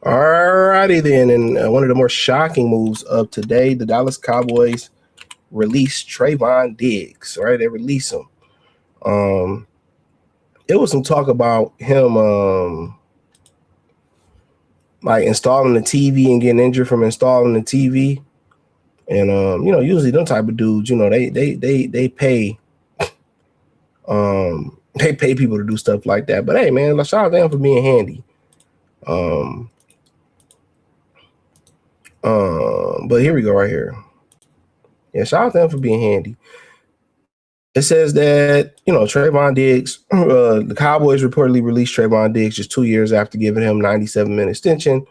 Alrighty then, and one of the more shocking moves of today, the Dallas Cowboys released Trevon Diggs. Right, they released him. Um, it was some talk about him, like installing the TV and getting injured from installing the TV. And usually them type of dudes, they pay, they pay people to do stuff like that. But hey, man, shout out to them for being handy. But here we go right here. Yeah, shout out to them for being handy. It says that, Trevon Diggs, the Cowboys reportedly released Trevon Diggs just 2 years after giving him 97-minute extension.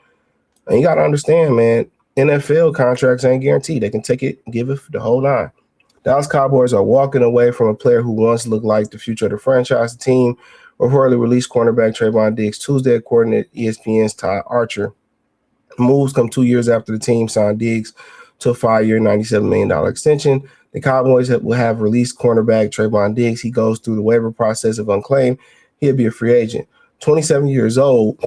And you got to understand, man, NFL contracts ain't guaranteed. They can take it, give it the whole nine. Dallas Cowboys are walking away from a player who once looked like the future of the franchise. The team reportedly released cornerback Trevon Diggs Tuesday, according to ESPN's Todd Archer. Moves come 2 years after the team signed Diggs to a 5-year, $97 million extension. The Cowboys will have released cornerback Trevon Diggs. He goes through the waiver process of unclaimed. He'll be a free agent. 27 years old,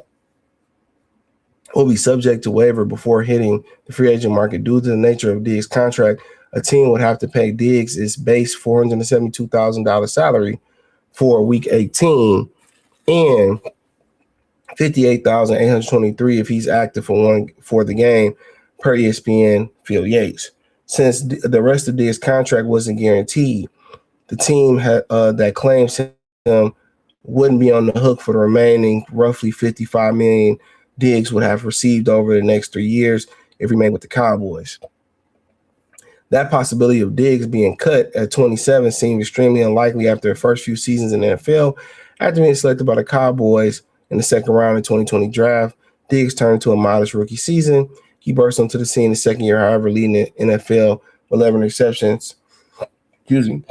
will be subject to waiver before hitting the free agent market. Due to the nature of Diggs' contract, a team would have to pay Diggs his base $472,000 salary for week 18 and $58,823 if he's active for the game, per ESPN Phil Yates. Since the rest of Diggs' contract wasn't guaranteed, the team that claims him wouldn't be on the hook for the remaining roughly $55 million Diggs would have received over the next 3 years if he remained with the Cowboys. That possibility of Diggs being cut at 27 seemed extremely unlikely after the first few seasons in the NFL. After being selected by the Cowboys in the second round of the 2020 draft, Diggs turned to a modest rookie season. He burst onto the scene the second year, however, leading the NFL with 11 receptions. Excuse me.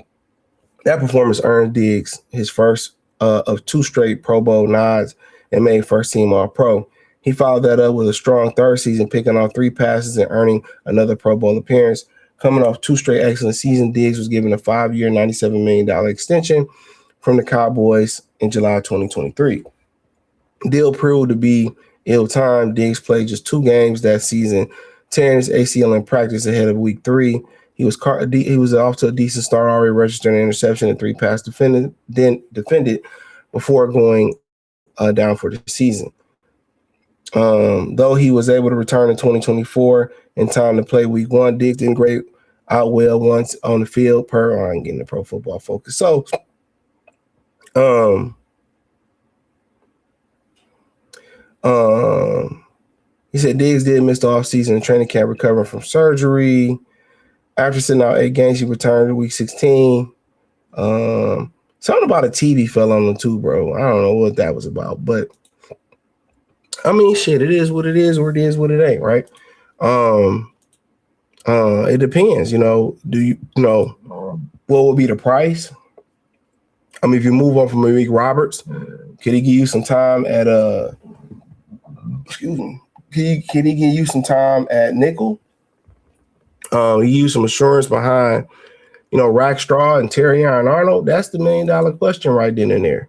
That performance earned Diggs his first of 2 straight Pro Bowl nods and made first team All-Pro. He followed that up with a strong third season, picking off 3 passes and earning another Pro Bowl appearance. Coming off 2 straight excellent seasons, Diggs was given a 5-year, $97 million extension from the Cowboys in July 2023. The deal proved to be ill-timed. Diggs played just 2 games that season, tearing his ACL in practice ahead of week 3. He was off to a decent start, already registering an interception and 3 pass defended before going down for the season. Though he was able to return in 2024 in time to play week 1, Diggs didn't grade out well once on the field I'm getting the Pro Football Focus. So, he said Diggs did miss the offseason and training camp recovering from surgery. After sitting out 8 games, he returned to week 16. Something about a TV fell on him too, bro. I don't know what that was about, but I mean, shit, it is what it is, or it is what it ain't, right? It depends, do you know what would be the price? I mean, if you move on from Malik Roberts, could he give you some time at can he give you some time at nickel? He used some assurance behind, Rackstraw and Terrion Arnold. That's the $1 million question right then and there.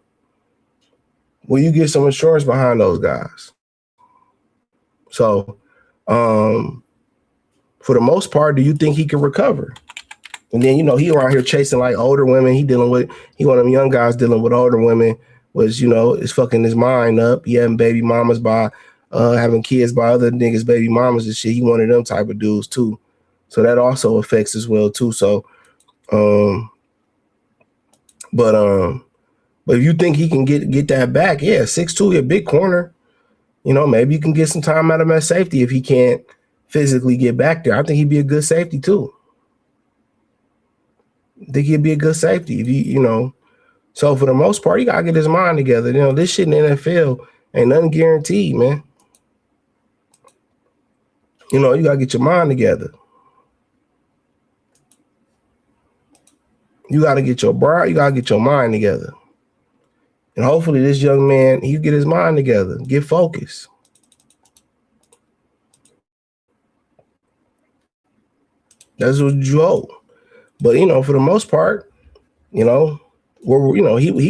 Will you get some assurance behind those guys? So, for the most part, do you think he can recover? And then, he around here chasing like older women. He one of them young guys dealing with older women was, is fucking his mind up. He having baby mamas by having kids by other niggas' baby mamas and shit. He one of them type of dudes too. So that also affects as well too. So, but if you think he can get that back, yeah, 6'2", a big corner. Maybe you can get some time out of him at safety if he can't physically get back there. I think he'd be a good safety too. I think he'd be a good safety if he, So for the most part, he gotta get his mind together. This shit in the NFL ain't nothing guaranteed, man. You gotta get your mind together. You gotta get your mind together. And hopefully this young man, he get his mind together, get focused. That's what you hope. But, for the most part, he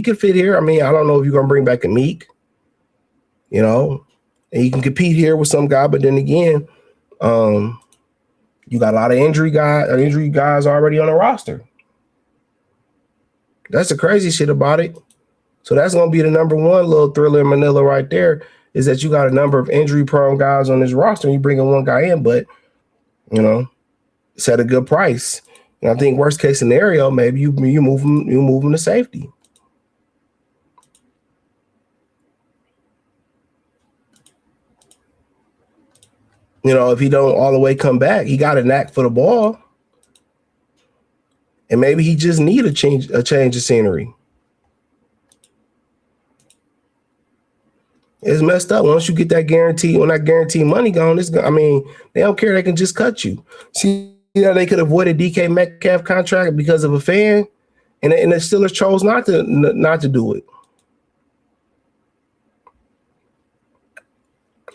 could fit here. I mean, I don't know if you're going to bring back a Meek, And you can compete here with some guy, but then again, you got a lot of injury guys already on the roster. That's the crazy shit about it. So that's going to be the number one little thriller in Manila right there, is that you got a number of injury-prone guys on this roster, and you bring in one guy in, but, it's at a good price. And I think worst case scenario, maybe you move him to safety. If he don't all the way come back, he got a knack for the ball. And maybe he just need a change of scenery. It's messed up. Once you get that guarantee, when that guarantee money gone, they don't care. They can just cut you. See, they could avoid a DK Metcalf contract because of a fan, and the Steelers chose not to do it.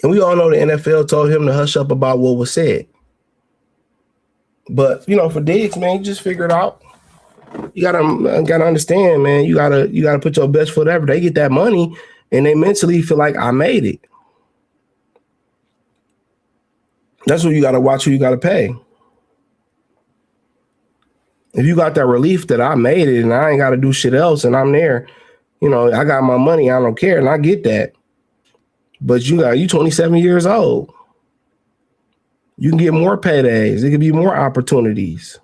And we all know the NFL told him to hush up about what was said. But for Diggs, man, you just figure it out. You gotta understand, man. You gotta put your best foot ever. They get that money, and they mentally feel like I made it. That's what you gotta watch. Who you gotta pay. If you got that relief that I made it and I ain't got to do shit else and I'm there, I got my money. I don't care, and I get that. But you 27 years old. You can get more paydays. There could be more opportunities.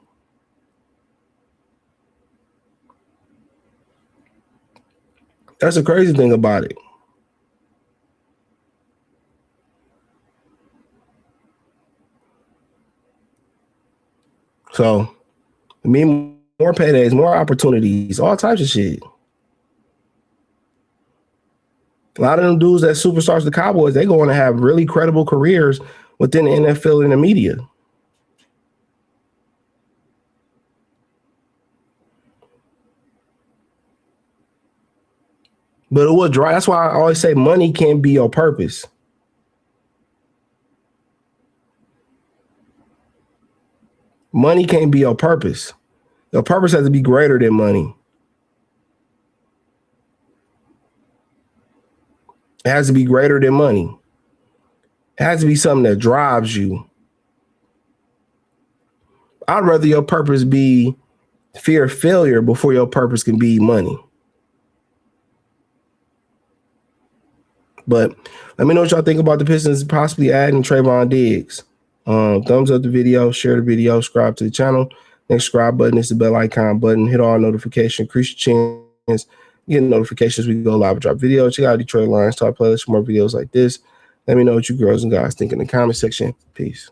That's the crazy thing about it. So, more paydays, more opportunities, all types of shit. A lot of them dudes that superstars, the Cowboys, they going to have really credible careers within the NFL and the media. But it will drive. That's why I always say money can't be your purpose. Money can't be your purpose. Your purpose has to be greater than money. It has to be greater than money. It has to be something that drives you. I'd rather your purpose be fear of failure before your purpose can be money. But let me know what y'all think about the Pistons possibly adding Trevon Diggs. Thumbs up the video, share the video, subscribe to the channel. Next subscribe button is the bell icon button. Hit all notifications, increase your chance, get notifications. We go live and drop videos. Check out Detroit Lions Talk playlist for more videos like this. Let me know what you girls and guys think in the comment section. Peace.